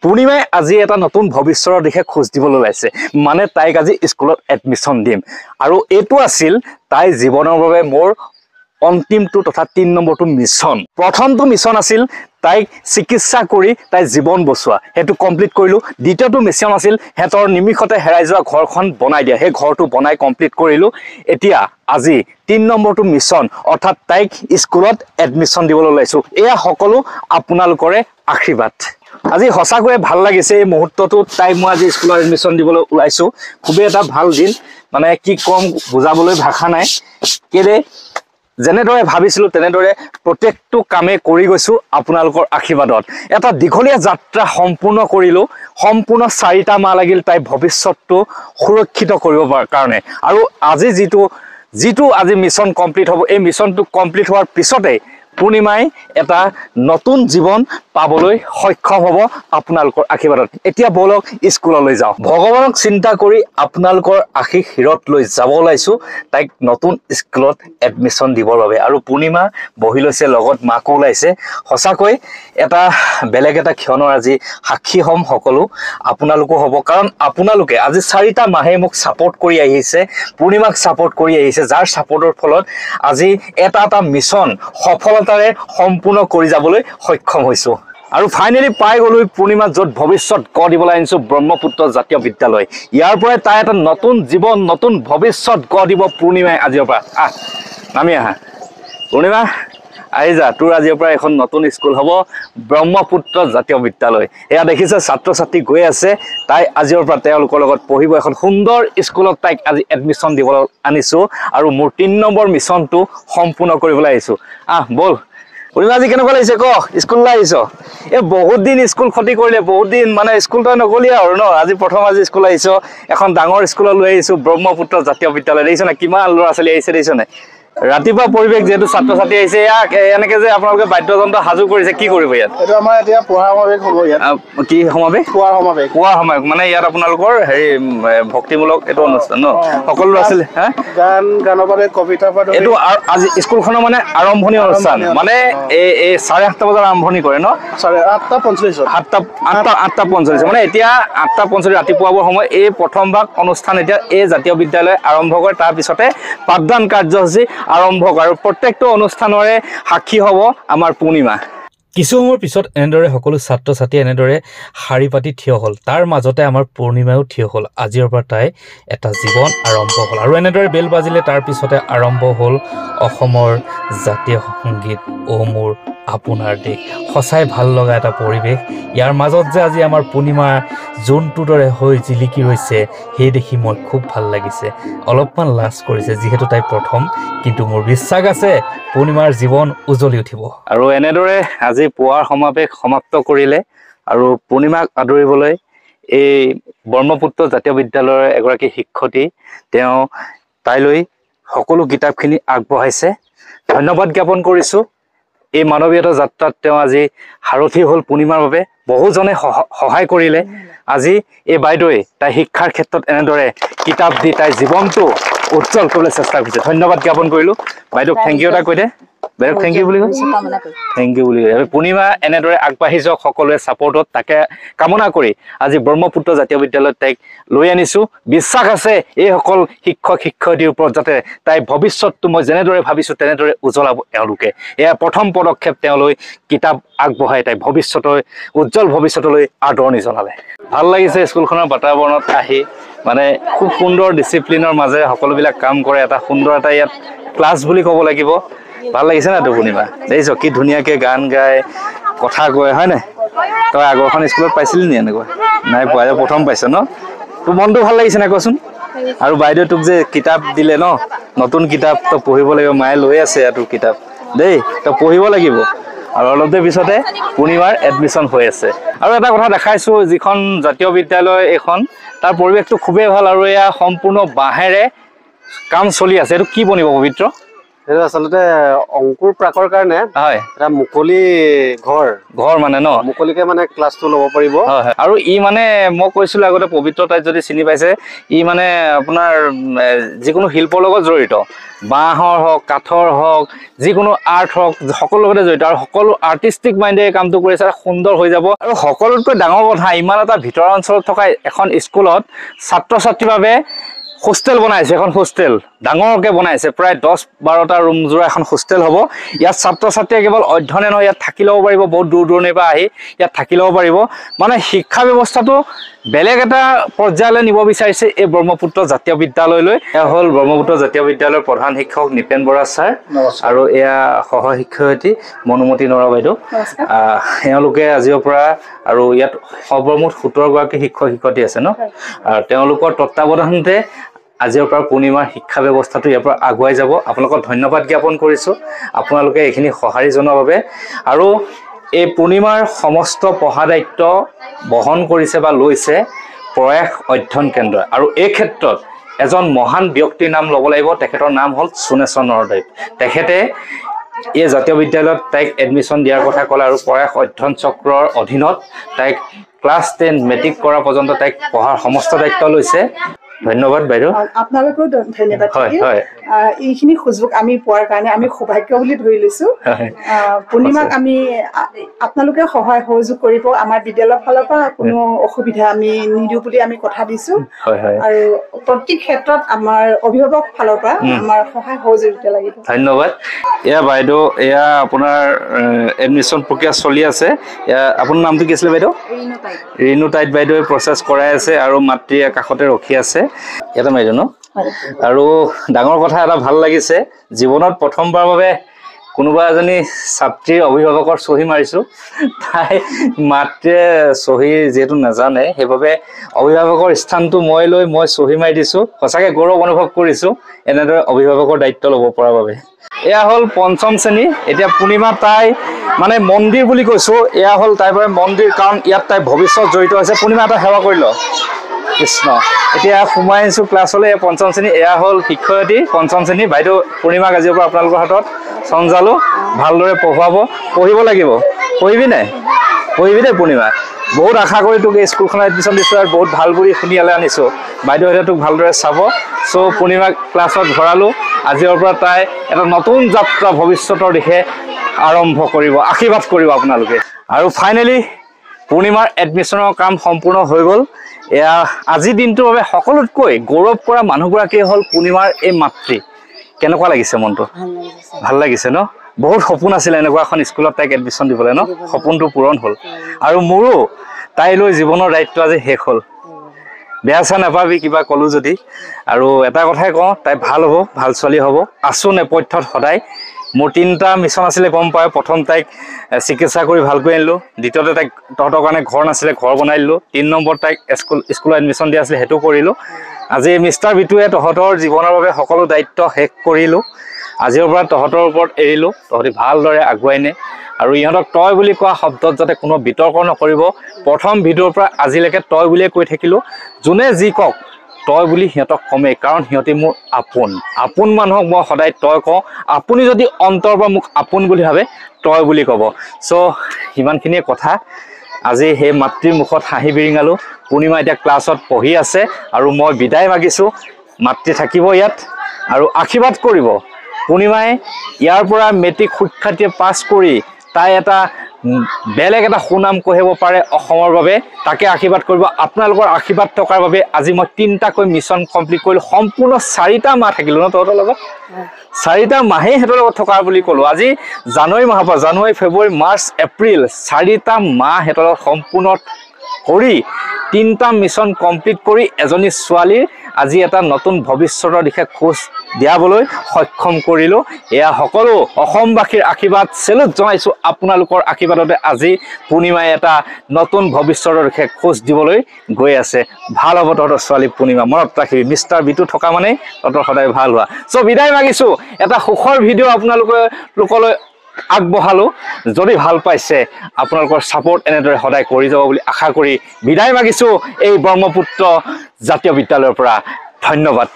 পূৰ্ণিমাই আজি এটা নতুন ভৱিষ্যতৰ দিশে খোজ দিবলৈ ওলাইছে মানে তাইক আজি স্কুলত এডমিশ্যন দিম আৰু এইটো আছিল তাই জীৱনৰ বাবে মোৰ অন্তিমটো তথা ৩ নম্বৰটো মিছন প্ৰথমটো মিছন আছিল তাইক চিকিৎসা কৰি তাই জীৱন বচোৱা হেতু কমপ্লিট কৰিলো দ্বিতীয়টো মিছন আছিল হেতৰ নিমিষতে হেৰাই যোৱা ঘৰখন বনাই দিয়া হে ঘৰটো বনাই কমপ্লিট কৰিলো এতিয়া আজি ৩ নম্বৰটো মিছন অৰ্থাৎ তাইক স্কুলত এডমিশ্যন দিবলৈ ওলাইছো এয়া সকলো আপোনালোকৰে আশীৰ্বাদ আজি হসাকয়ে ভাল লাগিছে এই মুহূৰ্তটো তাই মই আজি স্কুলত এডমিশ্যন দিবলৈ ওলাইছো খুবেই এটা ভাল দিন মানে কি কম বুজাবলৈ ভাষা নাই কেলে যেনেদৰে ভাবিছিলো তেনেদৰে প্ৰত্যেকটো কামে কৰি গৈছো আপোনালোকৰ আশীৰ্বাদত এটা দীঘলীয়া যাত্ৰা সম্পূৰ্ণ কৰিলো সম্পূৰ্ণ 4টা মাহ লাগিল তাই ভৱিষ্যতটো সুৰক্ষিত কৰিব কাৰণে আৰু আজি যিটো আজি মিছন কমপ্লিট হ'ব এই মিছনটো কমপ্লিট হোৱাৰ পিছতে পূৰ্ণিমাই এটা নতুন জীৱন পাবলৈ সক্ষম হ'ব আপোনালোকৰ আশীৰ্বাদত এতিয়া বলক স্কুললৈ যাওঁ ভগৱানক চিন্তা কৰি আপোনালোকৰ আশীৰ্বাদ লৈ যাব ওলাইছো তাইক নতুন স্কুলত এডমিশ্যন দিবৰ বাবে আৰু পূৰ্ণিমা বহি লৈছে লগত মাকো ওলাইছে হসাকৈ এটা বেলেগ এটা ক্ষণৰ আজি সাক্ষী হ'ম সকলো আপোনালোকো হ'ব কাৰণ আপোনালোকে আজি 4টা মাহে মোক সাপোৰ্ট কৰি আহিছে পূৰ্ণিমাক সাপোৰ্ট কৰি আহিছে যাৰ সাপোৰ্টৰ ফলত আজি এটা মিছন সফলতাৰে সম্পূৰ্ণ কৰি যাবলৈ সক্ষম হৈছো আৰু ফাইনালি পাই গলো পূৰ্ণিমা যত ভৱিষ্যত গঢ় দিবলৈ আনিছো ব্ৰহ্মপুত্ৰ জাতীয় বিদ্যালয় ইয়াৰ পৰাই তাই এটা নতুন জীৱন নতুন ভৱিষ্যত গঢ় দিব পূৰ্ণিমাই আজিৰ পৰা নামি আহা পূৰ্ণিমা আহি যা তোৰ আজিৰ পৰা এখন নতুন স্কুল হ'ব ব্ৰহ্মপুত্ৰ জাতীয় বিদ্যালয় এয়া দেখিছে ছাত্ৰ ছাত্ৰী গৈ আছে তাই আজিৰ পৰা তেওঁলোকৰ লগত পঢ়িব এখন সুন্দৰ স্কুলত তাইক আজি এডমিশ্যন দিবলৈ আনিছো আৰু মোৰ 3 নম্বৰ মিছনটো সম্পূৰ্ণ কৰিবলৈ আহিছো বল পূৰ্ণিমা আজি কেনেকুৱা লাগিছে ক স্কুললৈ আহিছ এই বহুত দিন স্কুল ক্ষতি কৰিলে বহুত দিন মানে স্কুল তই নগলি আৰু ন আজি প্ৰথম আজি স্কুল আহিছ এখন ডাঙৰ স্কুলত লৈ আহিছো ব্ৰহ্মপুত্ৰ জাতীয় বিদ্যালয় দেখিছ না কিমান ল'ৰা ছোৱালী আহিছে দেখিছ নাই ৰাতিপুৱা পৰিৱেশ যেহেতু ছাত্ৰ ছাত্ৰী আহিছে এনেকে যে আপোনালোকে বাদ্যযন্ত্ৰ সাজু কৰিছে কি কৰিব ইয়াত এইটো আমাৰ এতিয়া পঢ়া সমাৱেশ হ'ব ইয়াত কি সমাৱেশ কোৱাৰ সমাৱেশ মানে ইয়াত আপোনালোকৰ হেৰি ভক্তিমূলক এইটো অনুষ্ঠান ন সকলো ল'ৰা ছোৱালী গানৰ বাবে কবিতা পাঠ এইটো আজি স্কুলখনৰ মানে আৰম্ভণি অনুষ্ঠান মানে এই 8:30 বজাত আৰম্ভণি কৰে ন 8:45 মানে এতিয়া 8:45 ৰাতিপুৱা সময় এই প্ৰথম ভাগ অনুষ্ঠান এতিয়া এই জাতীয় বিদ্যালয় আৰম্ভ কৰে তাৰ পিছতে পাঠদান কাৰ্যসূচী আৰম্ভ আৰু প্ৰত্যেকটো অনুষ্ঠানৰে সাক্ষী হ'ব আমাৰ পূৰ্ণিমা কিছু সময়ৰ পিছত এনেদৰে সকলো ছাত্ৰ ছাত্ৰী এনেদৰে শাৰী পাতি থিয় হ'ল তাৰ মাজতে আমাৰ পূৰ্ণিমাও থিয় হ'ল আজিৰ পৰা তাই এটা জীৱন আৰম্ভ হ'ল আৰু এনেদৰে বেল বাজিলে তাৰ পিছতে আৰম্ভ হ'ল অসমৰ জাতীয় সংগীত অ মোৰ আপোনাৰ দেশ সঁচাই ভাল লগা এটা পৰিৱেশ ইয়াৰ মাজত যে আজি আমাৰ পূৰ্ণিমা জোনটোৰ দৰে হৈ জিলিকি ৰৈছে সেই দেখি মই খুব ভাল লাগিছে অলপমান লাজ কৰিছে যিহেতু তাই প্ৰথম কিন্তু মোৰ বিশ্বাস আছে পূৰ্ণিমাৰ জীৱন উজ্বলি উঠিব আৰু এনেদৰে আজি পুৱাৰ সমাৱেশ সমাপ্ত কৰিলে আৰু পূৰ্ণিমাক আদৰিবলৈ এই ব্ৰহ্মপুত্ৰ জাতীয় বিদ্যালয়ৰ এগৰাকী শিক্ষয়িত্ৰী তেওঁ তাইলৈ সকলো কিতাপখিনি আগবঢ়াইছে ধন্যবাদ জ্ঞাপন কৰিছো এই মানৱীয়তা যাত্ৰাত তেওঁ আজি সাৰথি হ'ল পূৰ্ণিমাৰ বাবে বহুজনে সহায় কৰিলে আজি এই বাইদেৱে তাই শিক্ষাৰ ক্ষেত্ৰত এনেদৰে কিতাপ দি তাই জীৱনটো উজ্জ্বল কৰিবলৈ চেষ্টা কৰিছে ধন্যবাদ জ্ঞাপন কৰিলো বাইদেউ থেংক ইউ এটা কৈ দে বাইদেউ থেংক ইউ বুলি পূৰ্ণিমা এনেদৰে আগবাঢ়ি যাওক সকলোৱে ছাপোৰ্টত তাকে কামনা কৰি আজি ব্ৰহ্মপুত্ৰ জাতীয় বিদ্যালয়ত তাইক লৈ আনিছো বিশ্বাস আছে এইসকল শিক্ষক শিক্ষয়িত্ৰীৰ ওপৰত যাতে তাই ভৱিষ্যতটো মই যেনেদৰে ভাবিছো তেনেদৰে উজ্বলাব এওঁলোকে এয়া প্ৰথম পদক্ষেপ তেওঁলৈ কিতাপ আগবঢ়াই তাই ভৱিষ্যতৰ উজ্জ্বল ভৱিষ্যতলৈ আদৰণি জনালে ভাল লাগিছে স্কুলখনৰ বাতাবৰণত আহি মানে খুব সুন্দৰ ডিচিপ্লিনৰ মাজেৰে সকলোবিলাক কাম কৰে এটা সুন্দৰ এটা ইয়াত ক্লাছ বুলি ক'ব লাগিব ভাল লাগিছে না তো পূৰ্ণিমা দেখিছ কি ধুনীয়াকৈ গান গায় কথা কয় হয় নাই তই আগৰখন স্কুলত পাইছিলি নি এনেকুৱা নাই পোৱা প্ৰথম পাইছ ন তোৰ মনটো ভাল লাগিছে নাই কচোন আৰু বাইদেউ তোক যে কিতাপ দিলে ন নতুন কিতাপ তই পঢ়িব লাগিব মায়ে লৈ আছে তোৰ কিতাপ দেই তই পঢ়িব লাগিব আৰু অলপ দেৰি পিছতে পূৰ্ণিমাৰ এডমিশ্যন হৈ আছে আৰু এটা কথা দেখাইছো যিখন জাতীয় বিদ্যালয় এইখন তাৰ পৰিৱেশটো খুবেই ভাল আৰু এয়া সম্পূৰ্ণ বাঁহেৰে কাম চলি আছে এইটো কি বনিব পবিত্ৰ এইটো আচলতে অংকুৰ প্ৰাকৰ কাৰণে হয় এটা মুকলি ঘৰ মানে ন মুকলিকে মানে ক্লাছটো ল'ব পাৰিব। হয় হয় আৰু ই মানে মই কৈছিলো আগতে পবিত্ৰ তাইত যদি চিনি পাইছে ই মানে আপোনাৰ যিকোনো শিল্পৰ লগত জড়িত বাঁহৰ হওক কাঠৰ হওক যিকোনো আৰ্ট হওক সকলো লগতে জড়িত আৰু সকলো আৰ্টিষ্টিক মাইণ্ডে এই কামটো কৰিছে সুন্দৰ হৈ যাব। আৰু সকলোতকৈ ডাঙৰ কথা ইমান এটা ভিতৰৰ অঞ্চলত থকা এখন স্কুলত ছাত্ৰ ছাত্ৰীৰ বাবে হোষ্টেল বনাইছে। এখন হোষ্টেল ডাঙৰকে বনাইছে প্ৰায় 10-12টা ৰুম জোৰা এখন হোষ্টেল হ'ব। ইয়াত ছাত্ৰ ছাত্ৰীয়ে কেৱল অধ্যয়নে নহয় ইয়াত থাকি ল'ব পাৰিব। বহুত দূৰ দূৰণিৰ পৰা আহি ইয়াত থাকি ল'ব পাৰিব। মানে শিক্ষা ব্যৱস্থাটো বেলেগ এটা পৰ্যায়লৈ নিব বিচাৰিছে এই ব্ৰহ্মপুত্ৰ জাতীয় বিদ্যালয়লৈ। এয়া হ'ল ব্ৰহ্মপুত্ৰ জাতীয় বিদ্যালয়ৰ প্ৰধান শিক্ষক নিপেন বৰা ছাৰ আৰু এয়া সহ শিক্ষয়িত্ৰী মনুমতি নৰা বাইদেউ। এওঁলোকে আজিৰ পৰা আৰু ইয়াত সৰ্বমুঠ 17 গৰাকী শিক্ষক শিক্ষয়িত্ৰী আছে ন। আৰু তেওঁলোকৰ তত্ত্বাৱধানতে আজিৰ পৰা পূৰ্ণিমাৰ শিক্ষা ব্যৱস্থাটো ইয়াৰ পৰা আগুৱাই যাব। আপোনালোকক ধন্যবাদ জ্ঞাপন কৰিছোঁ আপোনালোকে এইখিনি সঁহাৰি জনোৱাৰ বাবে। আৰু এই পূৰ্ণিমাৰ সমস্ত পঢ়া দায়িত্ব বহন কৰিছে বা লৈছে প্ৰয়াস অধ্যয়ন কেন্দ্ৰ। আৰু এই ক্ষেত্ৰত এজন মহান ব্যক্তিৰ নাম ল'ব লাগিব। তেখেতৰ নাম হ'ল সোণেশ্বৰ নৰদেৱ। তেখেতে এই জাতীয় বিদ্যালয়ত তাইক এডমিশ্যন দিয়াৰ কথা ক'লে আৰু প্ৰয়াস অধ্যয়ন চক্ৰৰ অধীনত তাইক ক্লাছ 10 মেট্ৰিক কৰা পৰ্যন্ত তাইক পঢ়াৰ সমস্ত দায়িত্ব লৈছে। ধন্যবাদ বাইদেউ। আপোনালোকেও ধন্যবাদ। হয় হয় এইখিনি সুযোগ আমি পোৱাৰ কাৰণে আমি সৌভাগ্য বুলি ধৰি লৈছো। পূৰ্ণিমাক আমি আপোনালোকে সহায় সহযোগ কৰিব। আমাৰ বিদ্যালয়ৰ ফালৰ পৰা কোনো অসুবিধা আমি নিদিওঁ বুলি আমি কথা দিছো। আৰু প্ৰত্যেক ক্ষেত্ৰত আমাৰ অভিভাৱক ফালৰ পৰা আমাৰ সহায় সহযোগিতা লাগিব। ধন্যবাদ। এয়া বাইদেউ এয়া আপোনাৰ এডমিশ্যন প্ৰক্ৰিয়া চলি আছে। আপোনাৰ নামটো কি আছিলে বাইদেউ? ৰিণু তাইত বাইদেৱে প্ৰচেছ কৰাই আছে আৰু মাতৃ কাষতে ৰখি আছে। এটা বাইদেউ ন। আৰু ডাঙৰ কথা এটা ভাল লাগিছে জীৱনত প্ৰথমবাৰৰ বাবে কোনোবা এজনী ছাত্ৰীৰ অভিভাৱকৰ চহী মাৰিছোঁ। তাই মাতৃয়ে চহী যিহেতু নাজানে সেইবাবে অভিভাৱকৰ স্থানটো মই লৈ মই চহী মাৰি দিছোঁ। সঁচাকৈ গৌৰৱ অনুভৱ কৰিছোঁ এনেদৰে অভিভাৱকৰ দায়িত্ব ল'ব পৰাৰ বাবে। এয়া হ'ল 5ম শ্ৰেণী। এতিয়া পূৰ্ণিমা তাই মানে মন্দিৰ বুলি কৈছোঁ। এয়া হ'ল তাইৰ বাবে মন্দিৰ কাৰণ ইয়াত তাই ভৱিষ্যত জড়িত হৈছে। পূৰ্ণিমা এটা সেৱা কৰি ল কৃষ্ণ। এতিয়া সোমাই আহিছোঁ ক্লাছলৈ। 5ম শ্ৰেণী। এয়া হ'ল শিক্ষয়িত্ৰী 5ম শ্ৰেণী বাইদেউ পূৰ্ণিমাক আজিৰ পৰা আপোনালোকৰ হাতত চঞ্জালো ভালদৰে পঢ়ুৱাব। পঢ়িব লাগিব। পঢ়িবি নাই? পঢ়িবি দেই পূৰ্ণিমা। বহুত আশা কৰি তোক এই স্কুলখনত এডমিশ্যন দিছোঁ আৰু বহুত ভাল বুলি শুনি ইয়ালৈ আনিছোঁ। বাইদেউহঁতে তোক ভালদৰে চাব। চ' পূৰ্ণিমাক ক্লাছত ভৰালোঁ। আজিৰ পৰা তাই এটা নতুন যাত্ৰা ভৱিষ্যতৰ দিশে আৰম্ভ কৰিব। আশীৰ্বাদ কৰিব আপোনালোকে। আৰু ফাইনেলি পূৰ্ণিমাৰ এডমিশ্যনৰ কাম সম্পূৰ্ণ হৈ গ'ল। এয়া আজিৰ দিনটোৰ বাবে সকলোতকৈ গৌৰৱ কৰা মানুহগৰাকীয়ে হ'ল পূৰ্ণিমাৰ এই মাতৃ। কেনেকুৱা লাগিছে মনটো? ভাল লাগিছে ন। বহুত সপোন আছিলে এনেকুৱা এখন স্কুলত তাইক এডমিশ্যন দিবলৈ ন। সপোনটো পূৰণ হ'ল। আৰু মোৰো তাইলৈ জীৱনৰ দায়িত্ব আজি শেষ হ'ল। বেয়া চেয়া নাপাবি কিবা ক'লোঁ যদি। আৰু এটা কথাই কওঁ তাই ভাল হ'ব, ভাল ছোৱালী হ'ব। আছোঁ নেপথ্যত সদায়। মোৰ 3টা মিছন আছিলে গম পায়। প্ৰথম তাইক চিকিৎসা কৰি ভালকৈ আনিলোঁ। দ্বিতীয়তে তাইক তহঁতৰ কাৰণে ঘৰ নাছিলে ঘৰ বনাই দিলোঁ। 3 নম্বৰ তাইক স্কুলত এডমিশ্যন দিয়া আছিলে সেইটো কৰিলোঁ। আজি মিষ্টাৰ বিটুৱে তহঁতৰ জীৱনৰ বাবে সকলো দায়িত্ব শেষ কৰিলোঁ। আজিৰ পৰা তহঁতৰ ওপৰত এৰিলোঁ। তহঁতি ভালদৰে আগুৱাই নে। আৰু ইহঁতক তই বুলি কোৱা শব্দত যাতে কোনো বিতৰ্ক নকৰিব। প্ৰথম ভিডিঅ'ৰ পৰা আজিলৈকে তই বুলিয়ে কৈ থাকিলোঁ। যোনে যি কওক তই বুলি সিহঁতক কমেই কাৰণ সিহঁতি মোৰ আপোন মানুহক মই সদায় তই কওঁ। আপুনি যদি অন্তৰৰ পৰা মোক আপোন বুলি ভাবে তই বুলি ক'ব। চ' সিমানখিনিয়ে কথা। আজি সেই মাতৃৰ মুখত হাঁহি বিৰিঙালোঁ। পূৰ্ণিমা এতিয়া ক্লাছত পঢ়ি আছে আৰু মই বিদায় মাগিছোঁ। মাতৃ থাকিব ইয়াত আৰু আশীৰ্বাদ কৰিব। পূৰ্ণিমাই ইয়াৰ পৰা মেট্ৰিক সুখ্যাতিৰে পাছ কৰি তাই এটা বেলেগ এটা সুনাম কঢ়িয়াব পাৰে অসমৰ বাবে। তাকে আশীৰ্বাদ কৰিব। আপোনালোকৰ আশীৰ্বাদ থকাৰ বাবে আজি মই 3টাকৈ মিছন কমপ্লিট কৰিলোঁ। সম্পূৰ্ণ 4টা মাহ থাকিলোঁ ন তহঁতৰ লগত। 4টা মাহেই সিহঁতৰ লগত থকা বুলি ক'লোঁ। আজি জানুৱাৰী মাহৰ পৰা জানুৱাৰী ফেব্ৰুৱাৰী মাৰ্চ এপ্ৰিল 4টা মাহ সিহঁতৰ লগত সম্পূৰ্ণ কৰি 3টা মিছন কমপ্লিট কৰি এজনী ছোৱালীৰ আজি এটা নতুন ভৱিষ্যতৰ দিশে খোজ দিয়াবলৈ সক্ষম কৰিলোঁ। এয়া সকলো অসমবাসীৰ আশীৰ্বাদ চেলুট জনাইছোঁ। আপোনালোকৰ আশীৰ্বাদতে আজি পূৰ্ণিমাই এটা নতুন ভৱিষ্যতৰ দিশে খোজ দিবলৈ গৈ আছে। ভাল হ'ব তহঁতৰ ছোৱালী পূৰ্ণিমা। মনত ৰাখিবি মিষ্টাৰ বিটু থকা মানেই তহঁতৰ সদায় ভাল হোৱা। চ' বিদায় মাগিছোঁ। এটা সুখৰ ভিডিঅ' আপোনালোকলৈ আগবঢ়ালোঁ। যদি ভাল পাইছে আপোনালোকৰ ছাপোৰ্ট এনেদৰে সদায় কৰি যাব বুলি আশা কৰি বিদায় মাগিছোঁ এই ব্ৰহ্মপুত্ৰ জাতীয় বিদ্যালয়ৰ পৰা। ধন্যবাদ।